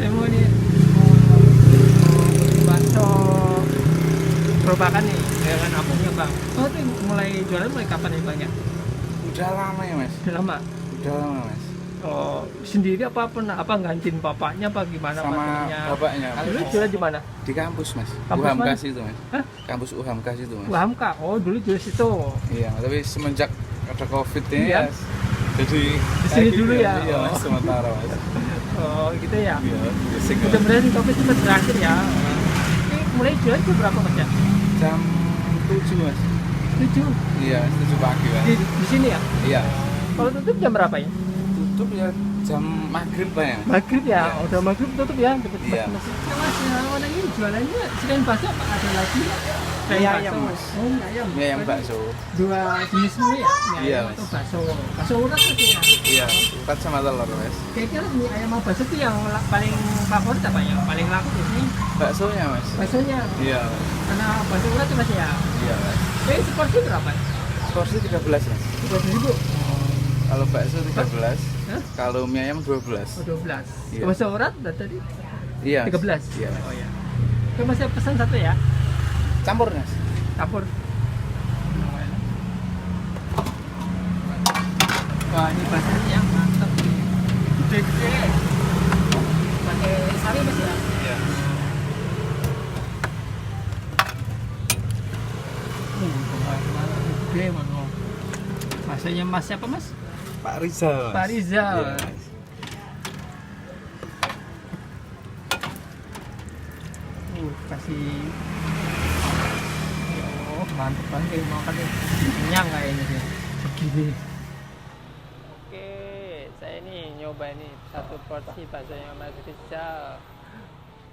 Saya mau ini bakso gerobakan nih dengan apungnya bang. Oh itu mulai jualan mulai kapan nih bang ya? Udah lama ya mas. Udah lama. Udah lama mas. Oh sendiri apa pernah apa gantiin bapaknya apa gimana Sama pastinya? bapaknya. Dulu jualan di mana? Di kampus mas. Kampus Uhamkas mana? itu mas. Hah? Kampus Uhamkas itu mas. Hamka. Oh dulu jual situ. Iya, tapi semenjak ada covid ini Iya. ya, jadi Di sini kayak dulu gitu ya? Iya Oh. mas, sementara mas. Oh gitu ya. Iya, basic mas. Mudah-mudahan covid cepat berakhir ya. Ini mulai jualan jam berapa mas ya? Jam 7 mas. 7 Iya, 7 pagi mas. di sini ya. Iya. Kalau tutup jam berapa ya? Tutup ya jam maghrib pak ya. Maghrib ya. Iya. Oh, udah maghrib tutup ya. Cepet Iya. mas. Ya, mas, orang ini jualannya selain bakso apa ada lagi? Selain Mie bakso. ayam, Mas. Oh mie ayam. Mie ayam bakso. Dua jenis mie ya. Mie Iya, ayam Mas. atau bakso. Bakso urat mas ya. Iya, 4 sama telur mas. Kira-kira mie ayam sama bakso itu yang paling favorit apa yang paling laku di sini? Baksonya mas. Baksonya. Iya mas. Karena bakso urat ya mas ya. Iya mas. Seporsi berapa? Porsi 13 mas. 30.000. Kalau bakso 13, Hah? kalau mie ayam 12. Oh 12. Iya. Bakso urat tadi Iya. 13. Iya. Oh ya. Oke mas saya pesan satu ya. Campur mas. Campur. Wah ini baksonya mantap nih. Gede-gede. Pakai sari mas ya. Iya. Gede mana? Masanya mas siapa mas? Pak Rizal mas. Pak Rizal. Iya, mas. Kasih. Oh mantap banget mau makan nih. Kenyang kayaknya sih. Begini. Oke, saya nih nyoba nih satu porsi baksonya Mas Rizal.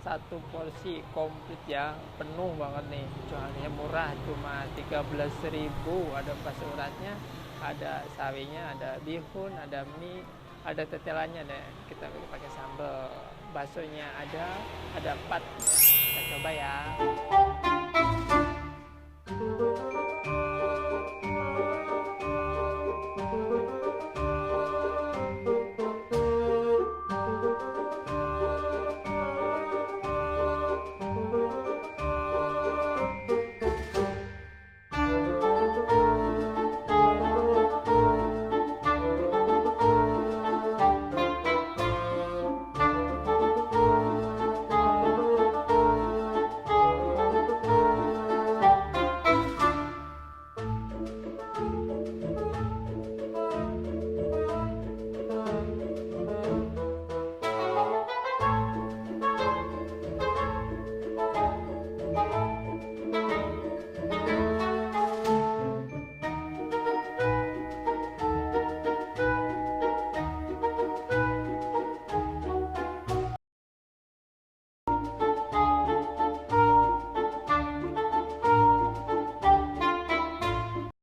Satu porsi komplit ya, penuh banget nih. Jualnya murah cuma 13.000. Ada bakso uratnya, ada sawinya, ada bihun, ada mie, ada tetelannya deh. Kita pakai sambal. Baksonya ada 4. Kita coba ya.